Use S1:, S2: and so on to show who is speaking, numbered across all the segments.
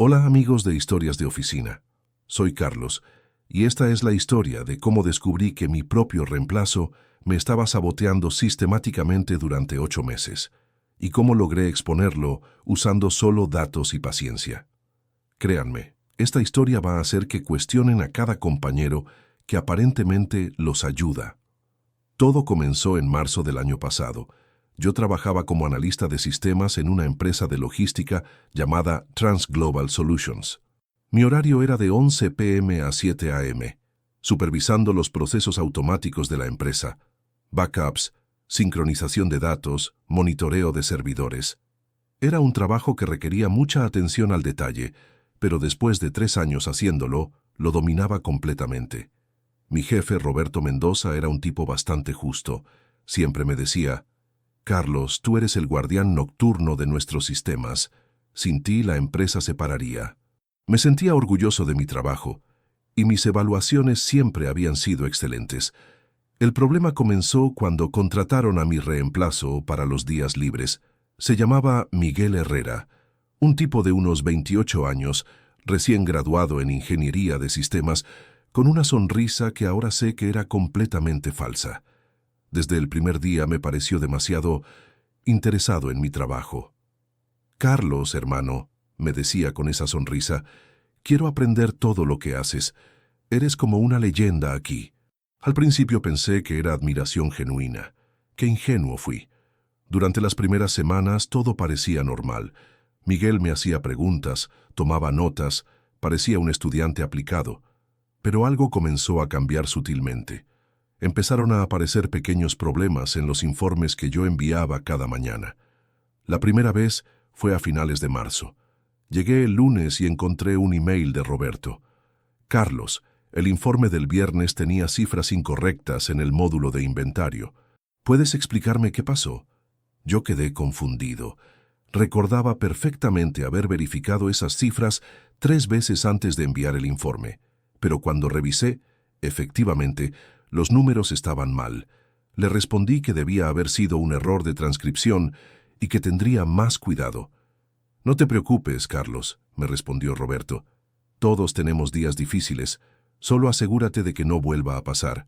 S1: Hola amigos de Historias de Oficina. Soy Carlos, y esta es la historia de cómo descubrí que mi propio reemplazo me estaba saboteando sistemáticamente durante 8 meses, y cómo logré exponerlo usando solo datos y paciencia. Créanme, esta historia va a hacer que cuestionen a cada compañero que aparentemente los ayuda. Todo comenzó en marzo del año pasado. Yo trabajaba como analista de sistemas en una empresa de logística llamada TransGlobal Solutions. Mi horario era de 11 p.m. a 7 a.m., supervisando los procesos automáticos de la empresa, backups, sincronización de datos, monitoreo de servidores. Era un trabajo que requería mucha atención al detalle, pero después de 3 años haciéndolo, lo dominaba completamente. Mi jefe, Roberto Mendoza, era un tipo bastante justo. Siempre me decía: Carlos, tú eres el guardián nocturno de nuestros sistemas. Sin ti la empresa se pararía. Me sentía orgulloso de mi trabajo, y mis evaluaciones siempre habían sido excelentes. El problema comenzó cuando contrataron a mi reemplazo para los días libres. Se llamaba Miguel Herrera, un tipo de unos 28 años, recién graduado en Ingeniería de Sistemas, con una sonrisa que ahora sé que era completamente falsa. Desde el primer día me pareció demasiado interesado en mi trabajo. Carlos, hermano, me decía con esa sonrisa, quiero aprender todo lo que haces. Eres como una leyenda aquí. Al principio pensé que era admiración genuina. Qué ingenuo fui. Durante las primeras semanas todo parecía normal. Miguel me hacía preguntas, tomaba notas, parecía un estudiante aplicado. Pero algo comenzó a cambiar sutilmente. Empezaron a aparecer pequeños problemas en los informes que yo enviaba cada mañana. La primera vez fue a finales de marzo. Llegué el lunes y encontré un email de Roberto. Carlos, el informe del viernes tenía cifras incorrectas en el módulo de inventario. ¿Puedes explicarme qué pasó? Yo quedé confundido. Recordaba perfectamente haber verificado esas cifras 3 veces antes de enviar el informe. Pero cuando revisé, efectivamente, los números estaban mal. Le respondí que debía haber sido un error de transcripción y que tendría más cuidado. No te preocupes, Carlos, me respondió Roberto. Todos tenemos días difíciles. Solo asegúrate de que no vuelva a pasar.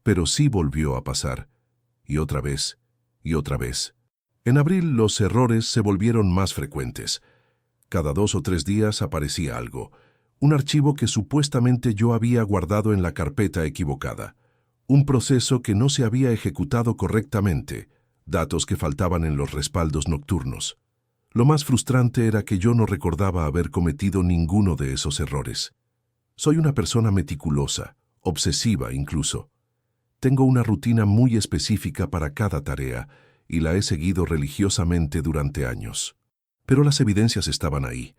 S1: Pero sí volvió a pasar. Y otra vez, y otra vez. En abril los errores se volvieron más frecuentes. Cada 2 o 3 días aparecía algo. Un archivo que supuestamente yo había guardado en la carpeta equivocada. Un proceso que no se había ejecutado correctamente. Datos que faltaban en los respaldos nocturnos. Lo más frustrante era que yo no recordaba haber cometido ninguno de esos errores. Soy una persona meticulosa, obsesiva incluso. Tengo una rutina muy específica para cada tarea y la he seguido religiosamente durante años. Pero las evidencias estaban ahí.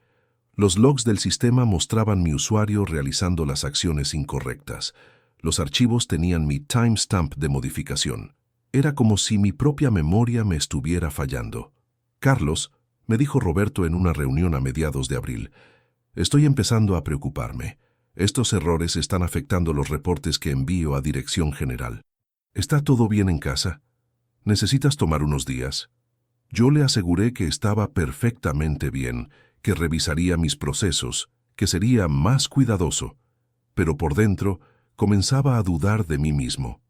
S1: Los logs del sistema mostraban mi usuario realizando las acciones incorrectas. Los archivos tenían mi timestamp de modificación. Era como si mi propia memoria me estuviera fallando. Carlos, me dijo Roberto en una reunión a mediados de abril, estoy empezando a preocuparme. Estos errores están afectando los reportes que envío a Dirección General. ¿Está todo bien en casa? ¿Necesitas tomar unos días? Yo le aseguré que estaba perfectamente bien, que revisaría mis procesos, que sería más cuidadoso, pero por dentro comenzaba a dudar de mí mismo.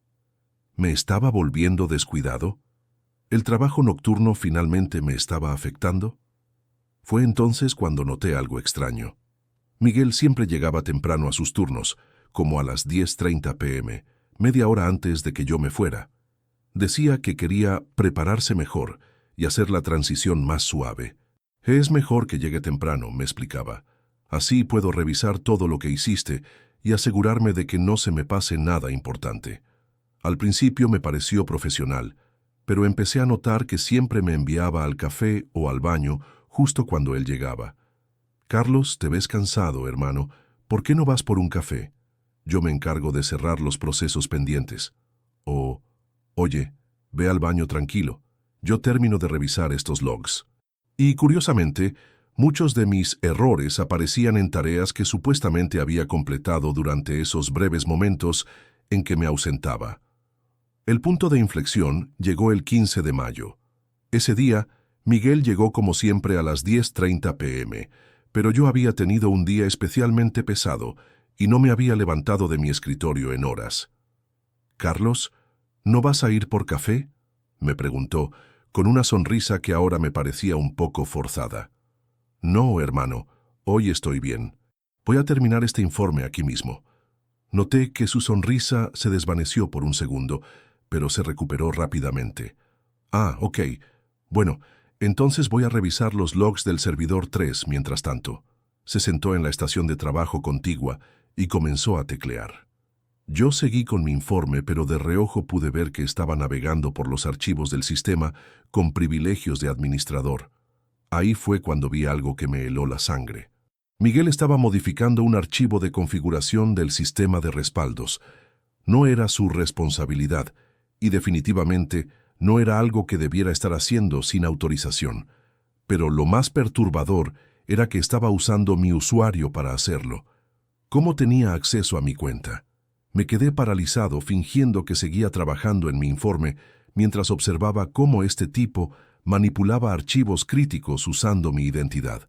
S1: ¿Me estaba volviendo descuidado? ¿El trabajo nocturno finalmente me estaba afectando? Fue entonces cuando noté algo extraño. Miguel siempre llegaba temprano a sus turnos, como a las 10:30 p.m., media hora antes de que yo me fuera. Decía que quería prepararse mejor y hacer la transición más suave. Es mejor que llegue temprano, me explicaba. Así puedo revisar todo lo que hiciste y asegurarme de que no se me pase nada importante. Al principio me pareció profesional, pero empecé a notar que siempre me enviaba al café o al baño justo cuando él llegaba. Carlos, te ves cansado, hermano. ¿Por qué no vas por un café? Yo me encargo de cerrar los procesos pendientes. O, oye, ve al baño tranquilo. Yo termino de revisar estos logs. Y curiosamente, muchos de mis errores aparecían en tareas que supuestamente había completado durante esos breves momentos en que me ausentaba. El punto de inflexión llegó el 15 de mayo. Ese día, Miguel llegó como siempre a las 10:30 p.m., pero yo había tenido un día especialmente pesado y no me había levantado de mi escritorio en horas. «Carlos, ¿no vas a ir por café?», me preguntó, con una sonrisa que ahora me parecía un poco forzada. «No, hermano, hoy estoy bien. Voy a terminar este informe aquí mismo». Noté que su sonrisa se desvaneció por un segundo, pero se recuperó rápidamente. «Ah, ok. Bueno, entonces voy a revisar los logs del servidor 3 mientras tanto». Se sentó en la estación de trabajo contigua y comenzó a teclear. Yo seguí con mi informe, pero de reojo pude ver que estaba navegando por los archivos del sistema con privilegios de administrador. Ahí fue cuando vi algo que me heló la sangre. Miguel estaba modificando un archivo de configuración del sistema de respaldos. No era su responsabilidad y definitivamente no era algo que debiera estar haciendo sin autorización. Pero lo más perturbador era que estaba usando mi usuario para hacerlo. ¿Cómo tenía acceso a mi cuenta? Me quedé paralizado fingiendo que seguía trabajando en mi informe mientras observaba cómo este tipo manipulaba archivos críticos usando mi identidad.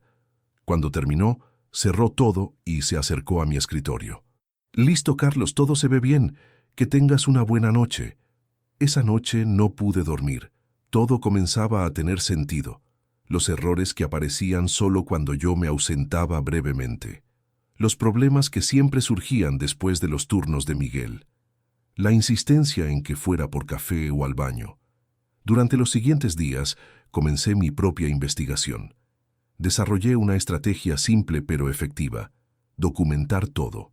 S1: Cuando terminó, cerró todo y se acercó a mi escritorio. «Listo, Carlos, todo se ve bien. Que tengas una buena noche». Esa noche no pude dormir. Todo comenzaba a tener sentido. Los errores que aparecían solo cuando yo me ausentaba brevemente. Los problemas que siempre surgían después de los turnos de Miguel. La insistencia en que fuera por café o al baño. Durante los siguientes días, comencé mi propia investigación. Desarrollé una estrategia simple pero efectiva: documentar todo.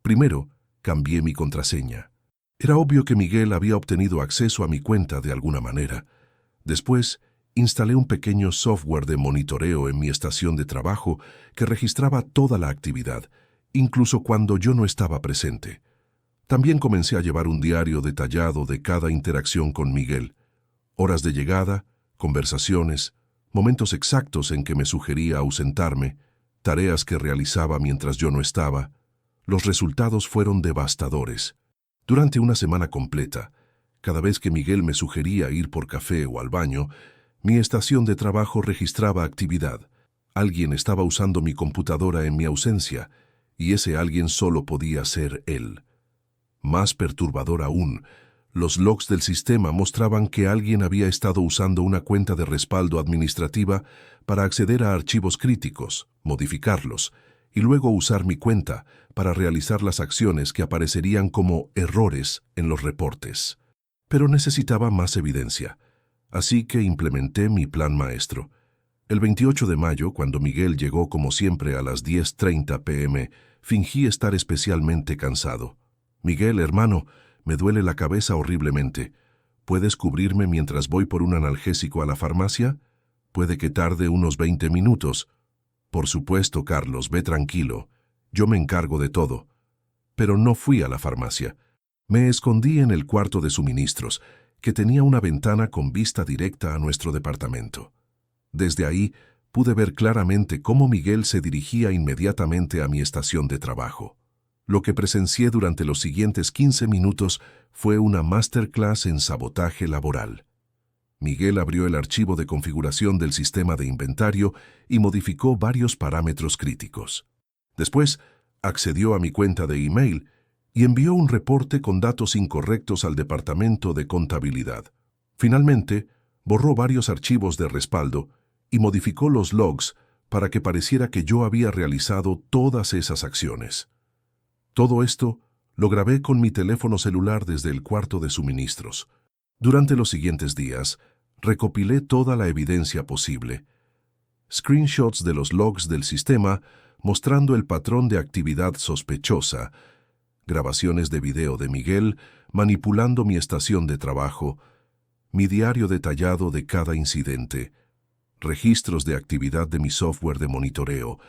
S1: Primero, cambié mi contraseña. Era obvio que Miguel había obtenido acceso a mi cuenta de alguna manera. Después, instalé un pequeño software de monitoreo en mi estación de trabajo que registraba toda la actividad, incluso cuando yo no estaba presente. También comencé a llevar un diario detallado de cada interacción con Miguel: horas de llegada, conversaciones, momentos exactos en que me sugería ausentarme, tareas que realizaba mientras yo no estaba. Los resultados fueron devastadores. Durante una semana completa, cada vez que Miguel me sugería ir por café o al baño, mi estación de trabajo registraba actividad. Alguien estaba usando mi computadora en mi ausencia, y ese alguien solo podía ser él. Más perturbador aún, los logs del sistema mostraban que alguien había estado usando una cuenta de respaldo administrativa para acceder a archivos críticos, modificarlos, y luego usar mi cuenta para realizar las acciones que aparecerían como errores en los reportes. Pero necesitaba más evidencia, así que implementé mi plan maestro. El 28 de mayo, cuando Miguel llegó como siempre a las 10:30 p.m., fingí estar especialmente cansado. «Miguel, hermano, me duele la cabeza horriblemente. ¿Puedes cubrirme mientras voy por un analgésico a la farmacia? Puede que tarde unos 20 minutos. Por supuesto, Carlos, ve tranquilo. Yo me encargo de todo». Pero no fui a la farmacia. Me escondí en el cuarto de suministros, que tenía una ventana con vista directa a nuestro departamento. Desde ahí pude ver claramente cómo Miguel se dirigía inmediatamente a mi estación de trabajo. Lo que presencié durante los siguientes 15 minutos fue una masterclass en sabotaje laboral. Miguel abrió el archivo de configuración del sistema de inventario y modificó varios parámetros críticos. Después, accedió a mi cuenta de email y envió un reporte con datos incorrectos al departamento de contabilidad. Finalmente, borró varios archivos de respaldo y modificó los logs para que pareciera que yo había realizado todas esas acciones. Todo esto lo grabé con mi teléfono celular desde el cuarto de suministros. Durante los siguientes días, recopilé toda la evidencia posible. Screenshots de los logs del sistema mostrando el patrón de actividad sospechosa, grabaciones de video de Miguel manipulando mi estación de trabajo, mi diario detallado de cada incidente, registros de actividad de mi software de monitoreo,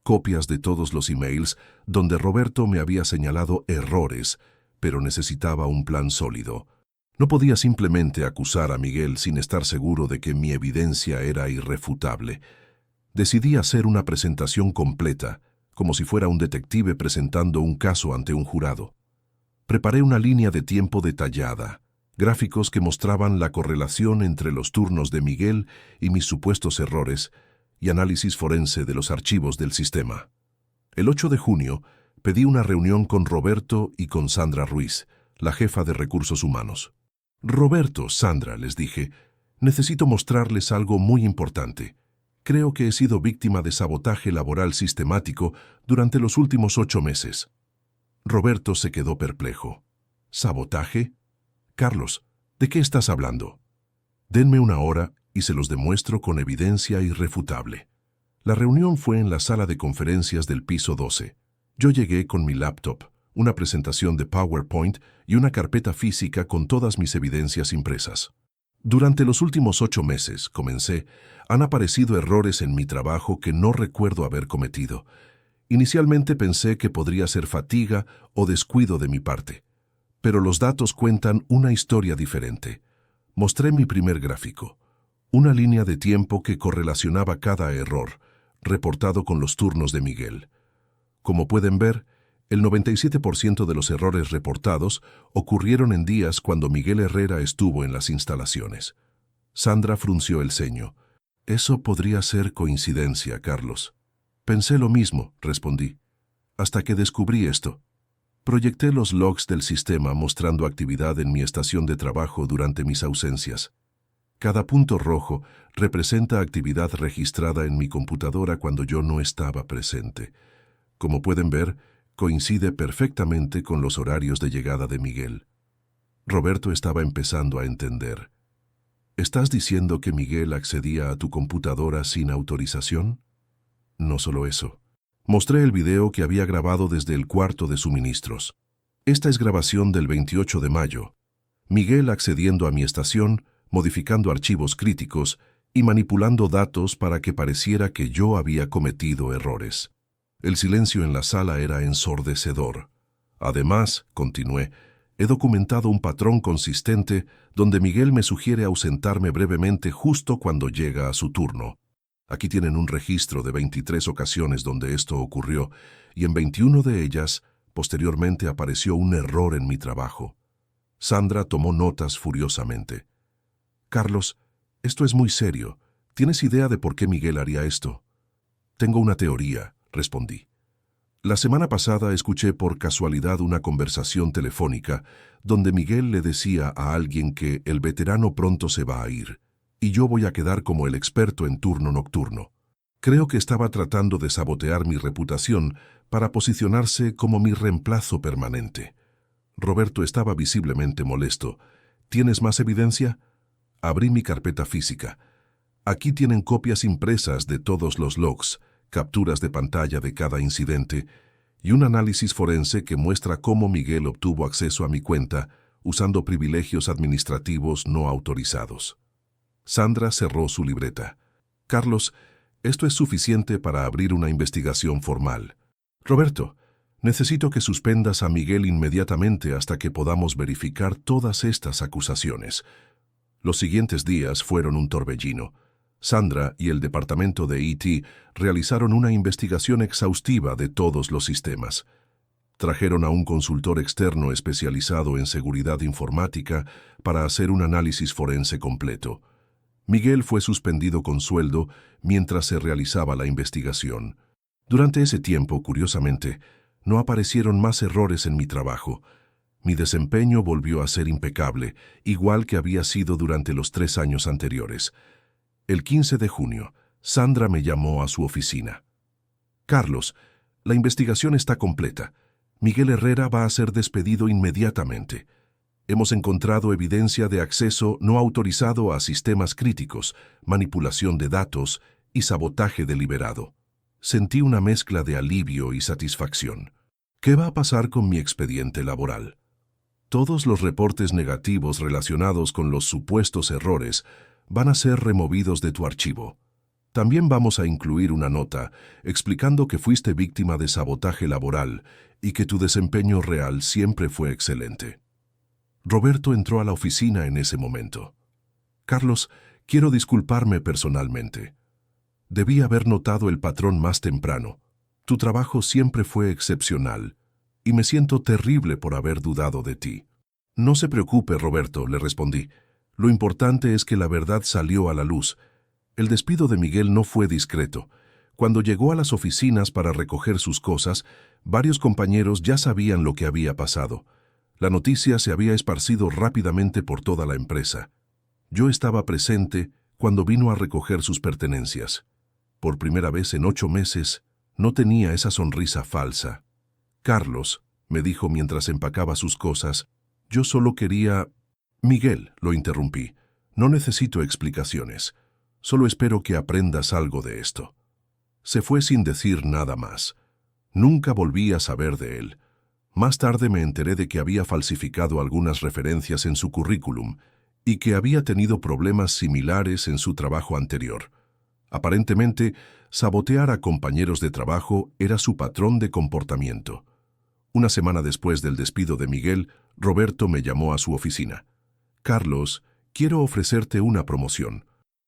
S1: copias de todos los emails donde Roberto me había señalado errores, pero necesitaba un plan sólido. No podía simplemente acusar a Miguel sin estar seguro de que mi evidencia era irrefutable. Decidí hacer una presentación completa, como si fuera un detective presentando un caso ante un jurado. Preparé una línea de tiempo detallada, gráficos que mostraban la correlación entre los turnos de Miguel y mis supuestos errores, y análisis forense de los archivos del sistema. El 8 de junio, pedí una reunión con Roberto y con Sandra Ruiz, la jefa de recursos humanos. Roberto, Sandra, les dije, necesito mostrarles algo muy importante. Creo que he sido víctima de sabotaje laboral sistemático durante los últimos 8 meses. Roberto se quedó perplejo. ¿Sabotaje? Carlos, ¿de qué estás hablando? Denme una hora y se los demuestro con evidencia irrefutable. La reunión fue en la sala de conferencias del piso 12. Yo llegué con mi laptop, una presentación de PowerPoint y una carpeta física con todas mis evidencias impresas. Durante los últimos 8 meses, comencé, han aparecido errores en mi trabajo que no recuerdo haber cometido. Inicialmente pensé que podría ser fatiga o descuido de mi parte, pero los datos cuentan una historia diferente. Mostré mi primer gráfico, una línea de tiempo que correlacionaba cada error, reportado con los turnos de Miguel. Como pueden ver, el 97% de los errores reportados ocurrieron en días cuando Miguel Herrera estuvo en las instalaciones. Sandra frunció el ceño. Eso podría ser coincidencia, Carlos. Pensé lo mismo, respondí, hasta que descubrí esto. Proyecté los logs del sistema mostrando actividad en mi estación de trabajo durante mis ausencias. Cada punto rojo representa actividad registrada en mi computadora cuando yo no estaba presente. Como pueden ver, coincide perfectamente con los horarios de llegada de Miguel. Roberto estaba empezando a entender. ¿Estás diciendo que Miguel accedía a tu computadora sin autorización? No solo eso. Mostré el video que había grabado desde el cuarto de suministros. Esta es grabación del 28 de mayo. Miguel accediendo a mi estación, modificando archivos críticos y manipulando datos para que pareciera que yo había cometido errores. El silencio en la sala era ensordecedor. Además, continué, he documentado un patrón consistente donde Miguel me sugiere ausentarme brevemente justo cuando llega a su turno. Aquí tienen un registro de 23 ocasiones donde esto ocurrió, y en 21 de ellas, posteriormente apareció un error en mi trabajo. Sandra tomó notas furiosamente. Carlos, esto es muy serio. ¿Tienes idea de por qué Miguel haría esto? Tengo una teoría, respondí. La semana pasada escuché por casualidad una conversación telefónica donde Miguel le decía a alguien que el veterano pronto se va a ir, y yo voy a quedar como el experto en turno nocturno. Creo que estaba tratando de sabotear mi reputación para posicionarse como mi reemplazo permanente. Roberto estaba visiblemente molesto. ¿Tienes más evidencia? Abrí mi carpeta física. Aquí tienen copias impresas de todos los logs, capturas de pantalla de cada incidente y un análisis forense que muestra cómo Miguel obtuvo acceso a mi cuenta usando privilegios administrativos no autorizados. Sandra cerró su libreta. Carlos, esto es suficiente para abrir una investigación formal. Roberto, necesito que suspendas a Miguel inmediatamente hasta que podamos verificar todas estas acusaciones. Los siguientes días fueron un torbellino. Sandra y el departamento de IT realizaron una investigación exhaustiva de todos los sistemas. Trajeron a un consultor externo especializado en seguridad informática para hacer un análisis forense completo. Miguel fue suspendido con sueldo mientras se realizaba la investigación. Durante ese tiempo, curiosamente, no aparecieron más errores en mi trabajo. Mi desempeño volvió a ser impecable, igual que había sido durante los 3 años anteriores. El 15 de junio, Sandra me llamó a su oficina. Carlos, la investigación está completa. Miguel Herrera va a ser despedido inmediatamente. Hemos encontrado evidencia de acceso no autorizado a sistemas críticos, manipulación de datos y sabotaje deliberado. Sentí una mezcla de alivio y satisfacción. ¿Qué va a pasar con mi expediente laboral? Todos los reportes negativos relacionados con los supuestos errores van a ser removidos de tu archivo. También vamos a incluir una nota explicando que fuiste víctima de sabotaje laboral y que tu desempeño real siempre fue excelente. Roberto entró a la oficina en ese momento. Carlos, quiero disculparme personalmente. Debí haber notado el patrón más temprano. Tu trabajo siempre fue excepcional y me siento terrible por haber dudado de ti. No se preocupe, Roberto, le respondí. Lo importante es que la verdad salió a la luz El despido de Miguel no fue discreto. Cuando llegó a las oficinas para recoger sus cosas, varios compañeros ya sabían lo que había pasado. La noticia se había esparcido rápidamente por toda la empresa. Yo estaba presente cuando vino a recoger sus pertenencias. Por primera vez en 8 meses, no tenía esa sonrisa falsa. «Carlos», me dijo mientras empacaba sus cosas, «yo solo quería...» «Miguel», lo interrumpí, «no necesito explicaciones. Solo espero que aprendas algo de esto». Se fue sin decir nada más. Nunca volví a saber de él. Más tarde me enteré de que había falsificado algunas referencias en su currículum y que había tenido problemas similares en su trabajo anterior. Aparentemente, sabotear a compañeros de trabajo era su patrón de comportamiento. Una semana después del despido de Miguel, Roberto me llamó a su oficina. «Carlos, quiero ofrecerte una promoción.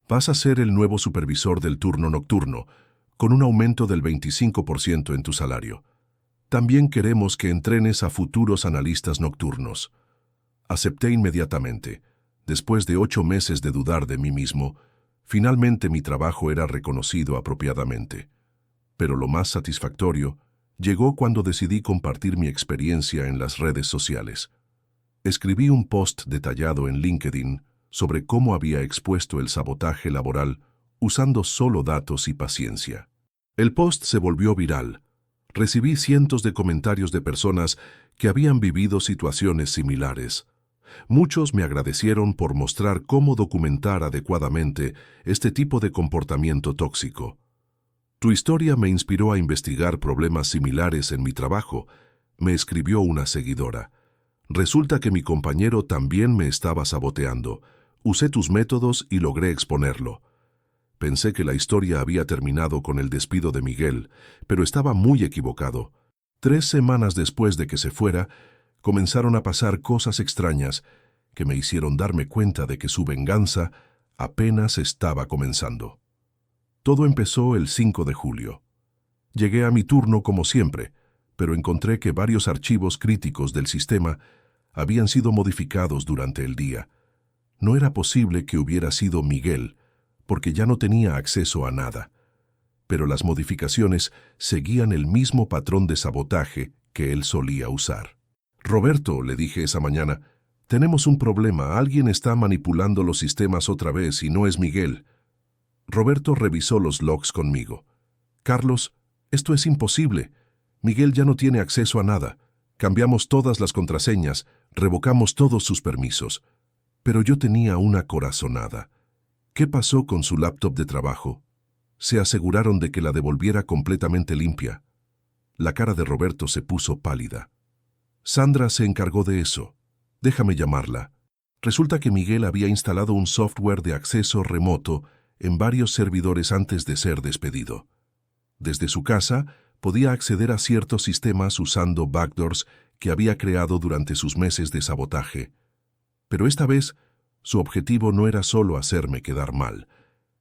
S1: Vas a ser el nuevo supervisor del turno nocturno, con un aumento del 25% en tu salario. También queremos que entrenes a futuros analistas nocturnos». Acepté inmediatamente. Después de 8 meses de dudar de mí mismo, finalmente mi trabajo era reconocido apropiadamente. Pero lo más satisfactorio llegó cuando decidí compartir mi experiencia en las redes sociales. Escribí un post detallado en LinkedIn sobre cómo había expuesto el sabotaje laboral usando solo datos y paciencia. El post se volvió viral. Recibí cientos de comentarios de personas que habían vivido situaciones similares. Muchos me agradecieron por mostrar cómo documentar adecuadamente este tipo de comportamiento tóxico. «Tu historia me inspiró a investigar problemas similares en mi trabajo», me escribió una seguidora. «Resulta que mi compañero también me estaba saboteando. Usé tus métodos y logré exponerlo». Pensé que la historia había terminado con el despido de Miguel, pero estaba muy equivocado. 3 semanas después de que se fuera, comenzaron a pasar cosas extrañas que me hicieron darme cuenta de que su venganza apenas estaba comenzando. Todo empezó el 5 de julio. Llegué a mi turno como siempre, pero encontré que varios archivos críticos del sistema habían sido modificados durante el día. No era posible que hubiera sido Miguel, porque ya no tenía acceso a nada. Pero las modificaciones seguían el mismo patrón de sabotaje que él solía usar. «Roberto», le dije esa mañana, «tenemos un problema. Alguien está manipulando los sistemas otra vez y no es Miguel». Roberto revisó los logs conmigo. «Carlos, esto es imposible. Miguel ya no tiene acceso a nada. Cambiamos todas las contraseñas, revocamos todos sus permisos». Pero yo tenía una corazonada. «¿Qué pasó con su laptop de trabajo?» «Se aseguraron de que la devolviera completamente limpia». La cara de Roberto se puso pálida. «Sandra se encargó de eso. Déjame llamarla». Resulta que Miguel había instalado un software de acceso remoto en varios servidores antes de ser despedido. Desde su casa podía acceder a ciertos sistemas usando backdoors que había creado durante sus meses de sabotaje. Pero esta vez, su objetivo no era solo hacerme quedar mal.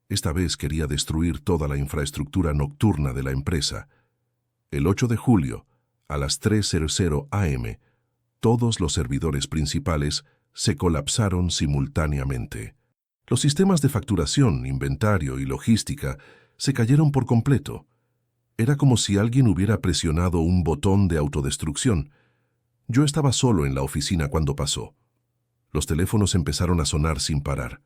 S1: Esta vez quería destruir toda la infraestructura nocturna de la empresa. El 8 de julio, a las 3:00 am, todos los servidores principales se colapsaron simultáneamente. Los sistemas de facturación, inventario y logística se cayeron por completo. Era como si alguien hubiera presionado un botón de autodestrucción. Yo estaba solo en la oficina cuando pasó. Los teléfonos empezaron a sonar sin parar.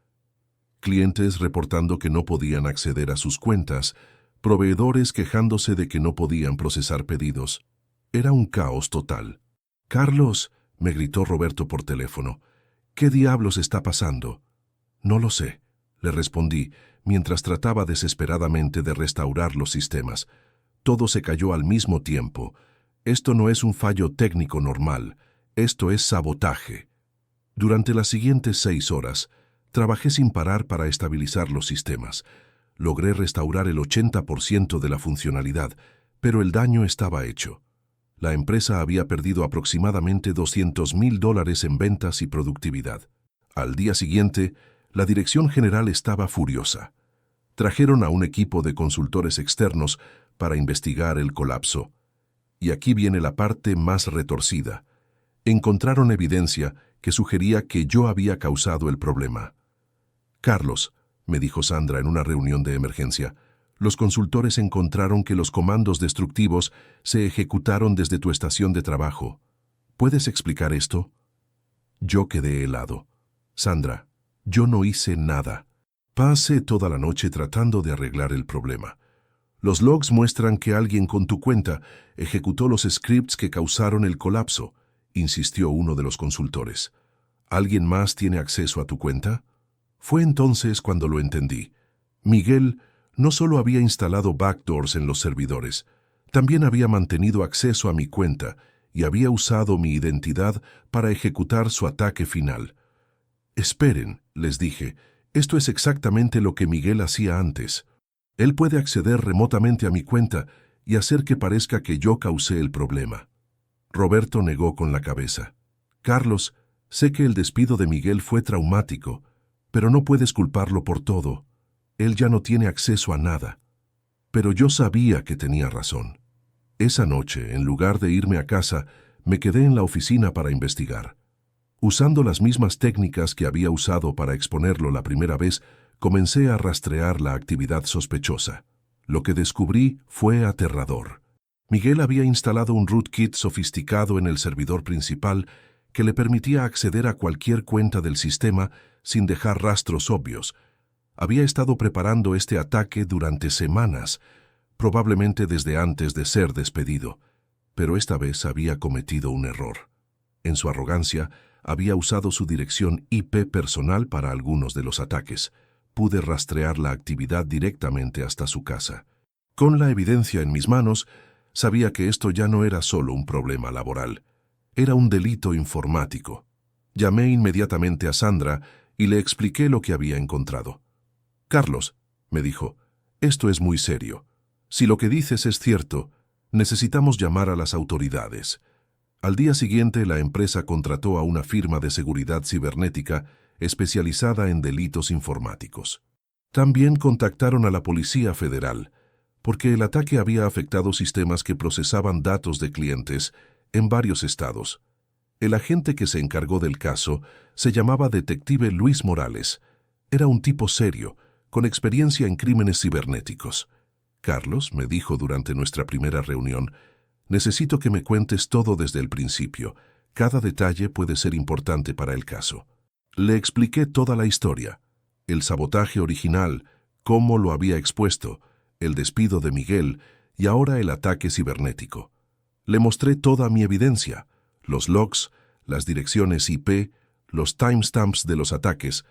S1: Clientes reportando que no podían acceder a sus cuentas, proveedores quejándose de que no podían procesar pedidos. Era un caos total. «Carlos», me gritó Roberto por teléfono, «¿qué diablos está pasando?» «No lo sé», le respondí, mientras trataba desesperadamente de restaurar los sistemas. Todo se cayó al mismo tiempo. Esto no es un fallo técnico normal, esto es sabotaje. Durante las siguientes 6 horas, trabajé sin parar para estabilizar los sistemas. Logré restaurar el 80% de la funcionalidad, pero el daño estaba hecho. La empresa había perdido aproximadamente $200,000 en ventas y productividad. Al día siguiente, la dirección general estaba furiosa. Trajeron a un equipo de consultores externos para investigar el colapso. Y aquí viene la parte más retorcida. Encontraron evidencia que sugería que yo había causado el problema. «Carlos, me dijo Sandra en una reunión de emergencia. Los consultores encontraron que los comandos destructivos se ejecutaron desde tu estación de trabajo. ¿Puedes explicar esto? Yo quedé helado. Sandra, yo no hice nada. Pasé toda la noche tratando de arreglar el problema. Los logs muestran que alguien con tu cuenta ejecutó los scripts que causaron el colapso, insistió uno de los consultores. ¿Alguien más tiene acceso a tu cuenta? Fue entonces cuando lo entendí. Miguel no solo había instalado backdoors en los servidores, también había mantenido acceso a mi cuenta y había usado mi identidad para ejecutar su ataque final. Esperen, les dije, esto es exactamente lo que Miguel hacía antes. Él puede acceder remotamente a mi cuenta y hacer que parezca que yo causé el problema. Roberto negó con la cabeza. Carlos, sé que el despido de Miguel fue traumático, pero no puedes culparlo por todo. Él ya no tiene acceso a nada. Pero yo sabía que tenía razón. Esa noche, en lugar de irme a casa, me quedé en la oficina para investigar. Usando las mismas técnicas que había usado para exponerlo la primera vez, comencé a rastrear la actividad sospechosa. Lo que descubrí fue aterrador. Miguel había instalado un rootkit sofisticado en el servidor principal que le permitía acceder a cualquier cuenta del sistema sin dejar rastros obvios. Había estado preparando este ataque durante semanas, probablemente desde antes de ser despedido, pero esta vez había cometido un error. En su arrogancia, había usado su dirección IP personal para algunos de los ataques. Pude rastrear la actividad directamente hasta su casa. Con la evidencia en mis manos, sabía que esto ya no era solo un problema laboral. Era un delito informático. Llamé inmediatamente a Sandra y le expliqué lo que había encontrado. Carlos, me dijo, esto es muy serio. Si lo que dices es cierto, necesitamos llamar a las autoridades. Al día siguiente, la empresa contrató a una firma de seguridad cibernética especializada en delitos informáticos. También contactaron a la Policía Federal, porque el ataque había afectado sistemas que procesaban datos de clientes en varios estados. El agente que se encargó del caso se llamaba Detective Luis Morales. Era un tipo serio, con experiencia en crímenes cibernéticos. Carlos, me dijo durante nuestra primera reunión, necesito que me cuentes todo desde el principio. Cada detalle puede ser importante para el caso. Le expliqué toda la historia, el sabotaje original, cómo lo había expuesto, el despido de Miguel y ahora el ataque cibernético. Le mostré toda mi evidencia, los logs, las direcciones IP, los timestamps de los ataques.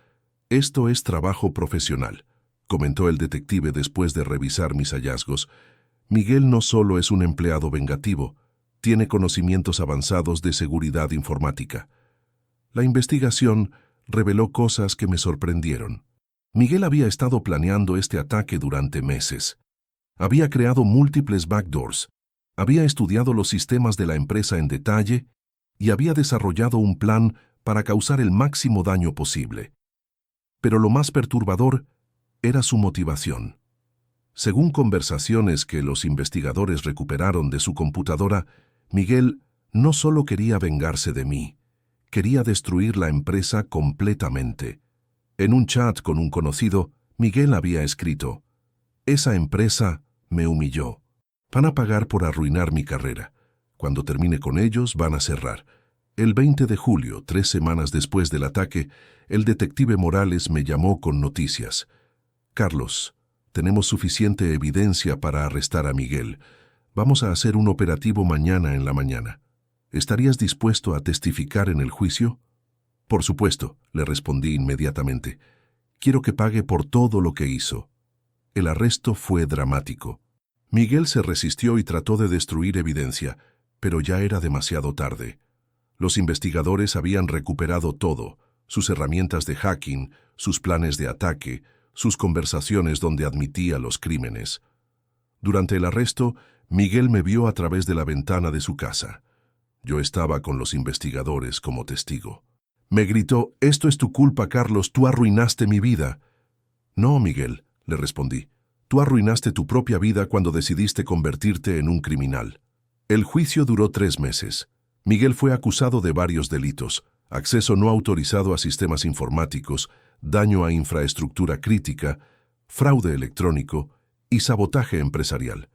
S1: Esto es trabajo profesional, comentó el detective después de revisar mis hallazgos. Miguel no solo es un empleado vengativo, tiene conocimientos avanzados de seguridad informática. La investigación reveló cosas que me sorprendieron. Miguel había estado planeando este ataque durante meses. Había creado múltiples backdoors, había estudiado los sistemas de la empresa en detalle y había desarrollado un plan para causar el máximo daño posible. Pero lo más perturbador era su motivación. Según conversaciones que los investigadores recuperaron de su computadora, Miguel no solo quería vengarse de mí, quería destruir la empresa completamente. En un chat con un conocido, Miguel había escrito: «Esa empresa me humilló. Van a pagar por arruinar mi carrera. Cuando termine con ellos, van a cerrar». El 20 de julio, 3 semanas después del ataque, el detective Morales me llamó con noticias. «Carlos, tenemos suficiente evidencia para arrestar a Miguel. Vamos a hacer un operativo mañana en la mañana. ¿Estarías dispuesto a testificar en el juicio?» «Por supuesto», le respondí inmediatamente. «Quiero que pague por todo lo que hizo». El arresto fue dramático. Miguel se resistió y trató de destruir evidencia, pero ya era demasiado tarde. Los investigadores habían recuperado todo: sus herramientas de hacking, sus planes de ataque, sus conversaciones donde admitía los crímenes. Durante el arresto, Miguel me vio a través de la ventana de su casa. Yo estaba con los investigadores como testigo. Me gritó: «Esto es tu culpa, Carlos, tú arruinaste mi vida». «No, Miguel», le respondí. «Tú arruinaste tu propia vida cuando decidiste convertirte en un criminal». El juicio duró 3 meses. Miguel fue acusado de varios delitos: acceso no autorizado a sistemas informáticos, daño a infraestructura crítica, fraude electrónico y sabotaje empresarial.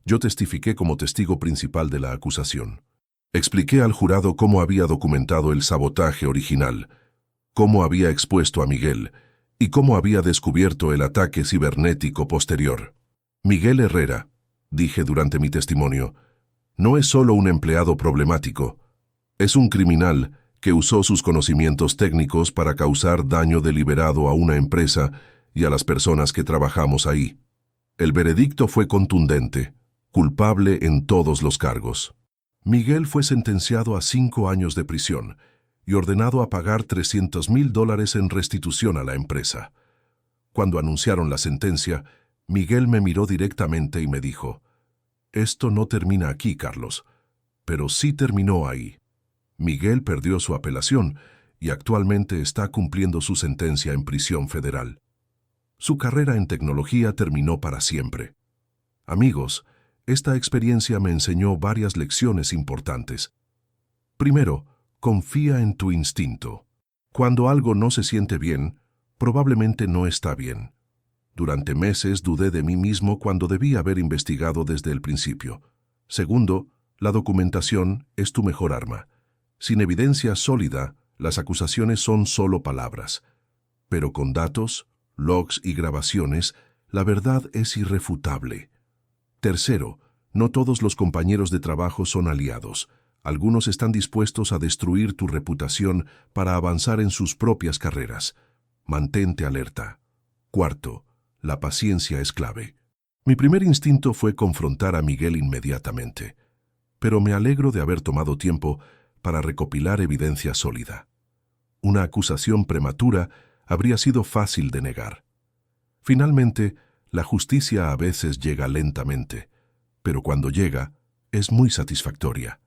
S1: Yo testifiqué como testigo principal de la acusación. Expliqué al jurado cómo había documentado el sabotaje original, cómo había expuesto a Miguel y cómo había descubierto el ataque cibernético posterior. Miguel Herrera, dije durante mi testimonio, no es solo un empleado problemático, es un criminal que usó sus conocimientos técnicos para causar daño deliberado a una empresa y a las personas que trabajamos ahí. El veredicto fue contundente, culpable en todos los cargos. Miguel fue sentenciado a 5 años de prisión y ordenado a pagar $300,000 en restitución a la empresa. Cuando anunciaron la sentencia, Miguel me miró directamente y me dijo, «Esto no termina aquí, Carlos, pero sí terminó ahí». Miguel perdió su apelación y actualmente está cumpliendo su sentencia en prisión federal. Su carrera en tecnología terminó para siempre. Amigos, esta experiencia me enseñó varias lecciones importantes. Primero, confía en tu instinto. Cuando algo no se siente bien, probablemente no está bien. Durante meses dudé de mí mismo cuando debí haber investigado desde el principio. Segundo, la documentación es tu mejor arma. Sin evidencia sólida, las acusaciones son solo palabras. Pero con datos, logs y grabaciones, la verdad es irrefutable. Tercero, no todos los compañeros de trabajo son aliados. Algunos están dispuestos a destruir tu reputación para avanzar en sus propias carreras. Mantente alerta. Cuarto, la paciencia es clave. Mi primer instinto fue confrontar a Miguel inmediatamente, pero me alegro de haber tomado tiempo para recopilar evidencia sólida. Una acusación prematura habría sido fácil de negar. Finalmente, la justicia a veces llega lentamente, pero cuando llega, es muy satisfactoria.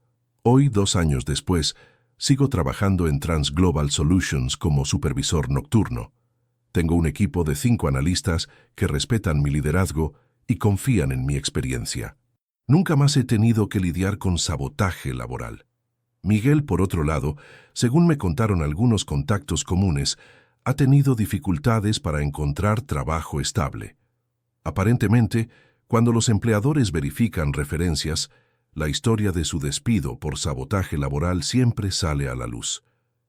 S1: Hoy, 2 años después, sigo trabajando en Transglobal Solutions como supervisor nocturno. Tengo un equipo de 5 analistas que respetan mi liderazgo y confían en mi experiencia. Nunca más he tenido que lidiar con sabotaje laboral. Miguel, por otro lado, según me contaron algunos contactos comunes, ha tenido dificultades para encontrar trabajo estable. Aparentemente, cuando los empleadores verifican referencias, la historia de su despido por sabotaje laboral siempre sale a la luz.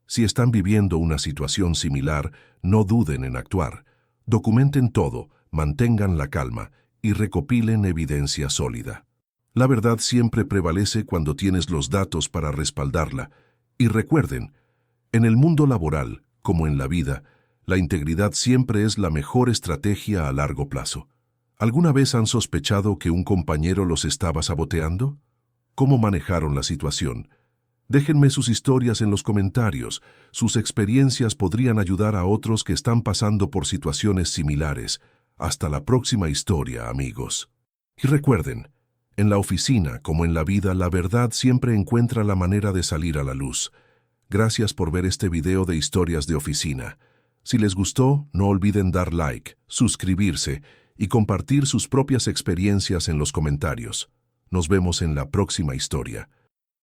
S1: Si están viviendo una situación similar, no duden en actuar. Documenten todo, mantengan la calma y recopilen evidencia sólida. La verdad siempre prevalece cuando tienes los datos para respaldarla. Y recuerden, en el mundo laboral, como en la vida, la integridad siempre es la mejor estrategia a largo plazo. ¿Alguna vez han sospechado que un compañero los estaba saboteando? ¿Cómo manejaron la situación? Déjenme sus historias en los comentarios. Sus experiencias podrían ayudar a otros que están pasando por situaciones similares. Hasta la próxima historia, amigos. Y recuerden, en la oficina, como en la vida, la verdad siempre encuentra la manera de salir a la luz. Gracias por ver este video de historias de oficina. Si les gustó, no olviden dar like, suscribirse y compartir sus propias experiencias en los comentarios. Nos vemos en la próxima historia.